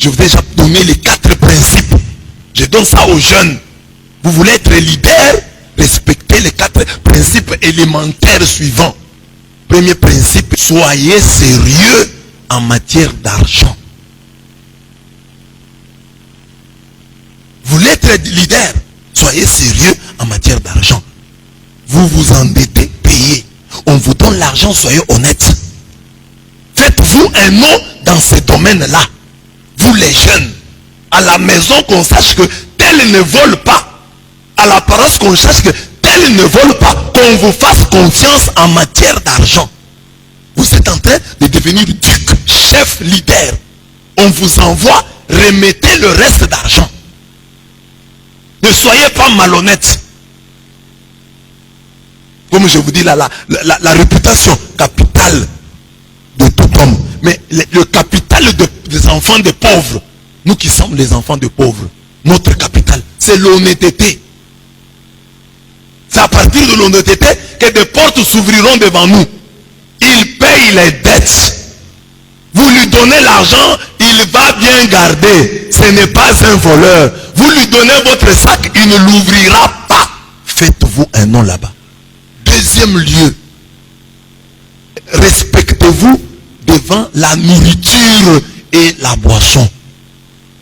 Je vous ai déjà donné les 4 principes. Je donne ça aux jeunes. Vous voulez être leader, respectez les 4 principes élémentaires suivants. Premier principe, soyez sérieux en matière d'argent. Vous voulez être leader, soyez sérieux en matière d'argent. Vous vous endettez, payez. On vous donne l'argent, soyez honnête. Faites-vous un nom dans ce domaine-là. Vous les jeunes, à la maison qu'on sache que tel ne vole pas. À la paroisse qu'on sache que tel ne vole pas. Qu'on vous fasse confiance en matière d'argent. Vous êtes en train de devenir duc, chef, leader. On vous envoie, remettez le reste d'argent. Ne soyez pas malhonnête. Comme je vous dis là, la réputation capitale de tout homme. Mais le capital des enfants des pauvres, nous qui sommes les enfants des pauvres, notre capital, c'est l'honnêteté. C'est à partir de l'honnêteté que des portes s'ouvriront devant nous. Il paye les dettes. Vous lui donnez l'argent, il va bien garder. Ce n'est pas un voleur. Vous lui donnez votre sac, il ne l'ouvrira pas. Faites-vous un nom là-bas. Deuxième lieu, respectez-vous devant la nourriture et la boisson.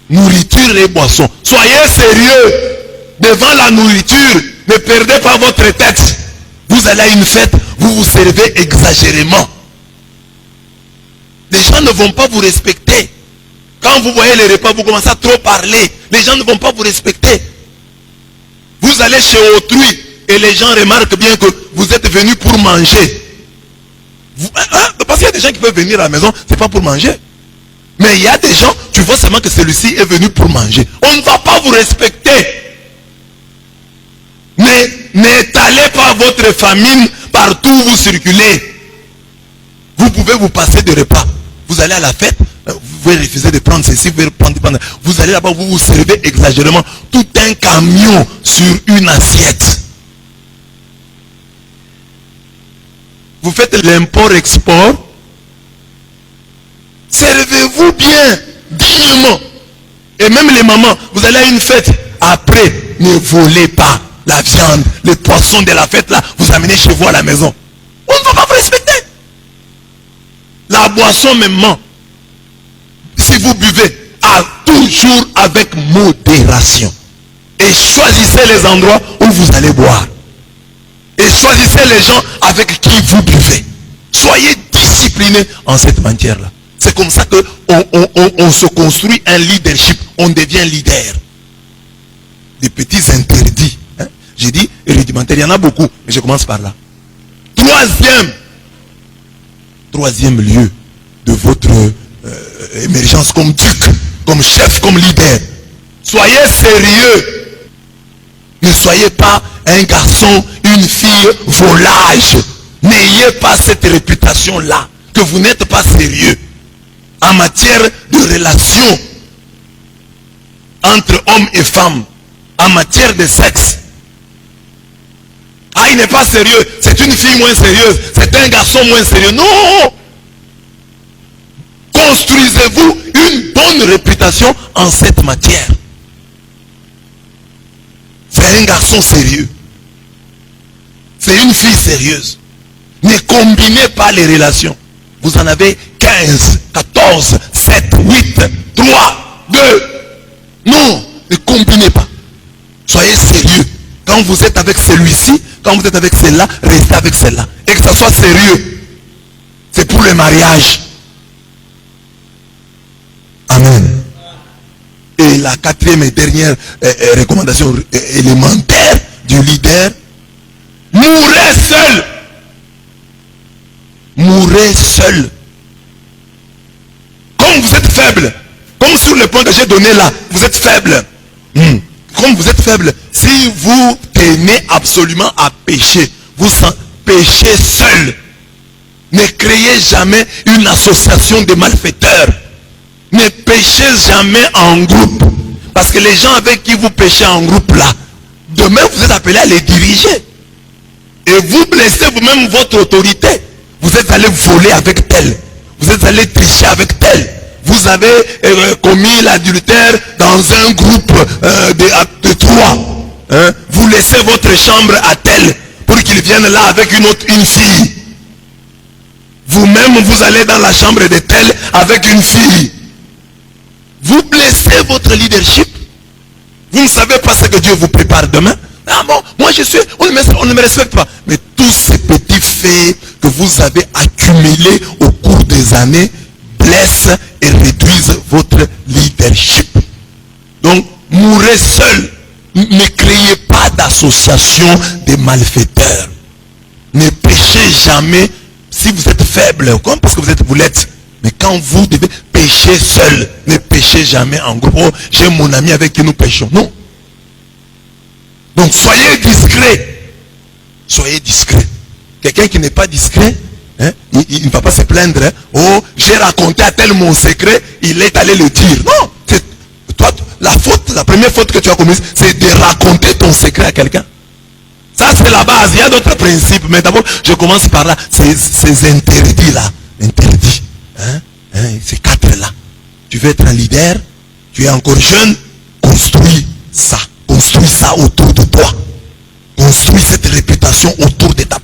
Nourriture et boisson. Soyez sérieux devant la nourriture. Ne perdez pas votre tête. Vous allez à une fête, vous vous servez exagérément. Les gens ne vont pas vous respecter. Quand vous voyez les repas, vous commencez à trop parler. Les gens ne vont pas vous respecter. Vous allez chez autrui et les gens remarquent bien que vous êtes venu pour manger. Parce qu'il y a des gens qui peuvent venir à la maison, c'est pas pour manger. Mais il y a des gens, tu vois seulement que celui-ci est venu pour manger. On ne va pas vous respecter. N'étalez pas votre famine partout où vous circulez. Vous pouvez vous passer de repas. Vous allez à la fête, vous pouvez refuser de prendre ceci, vous pouvez prendre. Vous allez là-bas, vous vous servez exagérément. Tout un camion sur une assiette. Vous faites l'import-export. Servez-vous bien, dignement. Et même les mamans, vous allez à une fête. Après, ne volez pas la viande, les poissons de la fête là, vous amenez chez vous à la maison. On ne va pas vous respecter. La boisson même, si vous buvez, toujours avec modération. Et choisissez les endroits où vous allez boire. Et choisissez les gens avec qui vous buvez. Soyez disciplinés en cette matière-là. C'est comme ça qu'on se construit un leadership. On devient leader. Des petits interdits. Hein? J'ai dit rudimentaire, il y en a beaucoup. Mais je commence par là. Troisième lieu de votre émergence comme duc, comme chef, comme leader. Soyez sérieux. Ne soyez pas un garçon, une fille volage. N'ayez pas cette réputation-là, que vous n'êtes pas sérieux en matière de relations entre hommes et femmes, en matière de sexe. Ah, il n'est pas sérieux, c'est une fille moins sérieuse, c'est un garçon moins sérieux. Non! Construisez-vous une bonne réputation en cette matière. C'est un garçon sérieux. C'est une fille sérieuse. Ne combinez pas les relations. Vous en avez 15, 14, 7, 8, 3, 2. Non, ne combinez pas. Soyez sérieux. Quand vous êtes avec celui-ci, quand vous êtes avec celle-là, restez avec celle-là. Et que ça soit sérieux. C'est pour le mariage. Amen. Et la quatrième et dernière recommandation élémentaire du leader, mourrez seul. Mourrez seul. Comme vous êtes faible, comme sur le point que j'ai donné là, vous êtes faible. Comme vous êtes faible, si vous tenez absolument à pécher, vous péchez seul. Ne créez jamais une association de malfaiteurs. Ne péchez jamais en groupe. Parce que les gens avec qui vous péchez en groupe là, demain vous êtes appelés à les diriger. Et vous blessez vous-même votre autorité. Vous êtes allé voler avec tel. Vous êtes allé tricher avec tel. Vous avez commis l'adultère dans un groupe de 3, hein, vous laissez votre chambre à tel pour qu'il vienne là avec une fille. Vous-même, vous allez dans la chambre de tel avec une fille. Vous blessez votre leadership. Vous ne savez pas ce que Dieu vous prépare demain. Ah bon, moi je suis, on ne me respecte pas. Mais tous ces petits faits que vous avez accumulés au cours des années blessent et réduisent votre leadership. Donc, mourrez seul. Ne créez pas d'association de malfaiteurs. Ne péchez jamais si vous êtes faible, comme parce que vous l'êtes. Mais quand vous devez pécher seul, ne péchez jamais en groupe. Oh, j'ai mon ami avec qui nous péchons. Non. Donc soyez discret. Soyez discret. Quelqu'un qui n'est pas discret, hein, il ne va pas se plaindre. Hein. Oh, j'ai raconté à tel mon secret, il est allé le dire. Non. Toi, la première faute que tu as commise, c'est de raconter ton secret à quelqu'un. Ça, c'est la base. Il y a d'autres principes. Mais d'abord, je commence par là. Ces interdits-là. Interdits. Hein? Ces 4-là. Tu veux être un leader, tu es encore jeune, construis ça. Construis ça autour de toi. Construis cette réputation autour de ta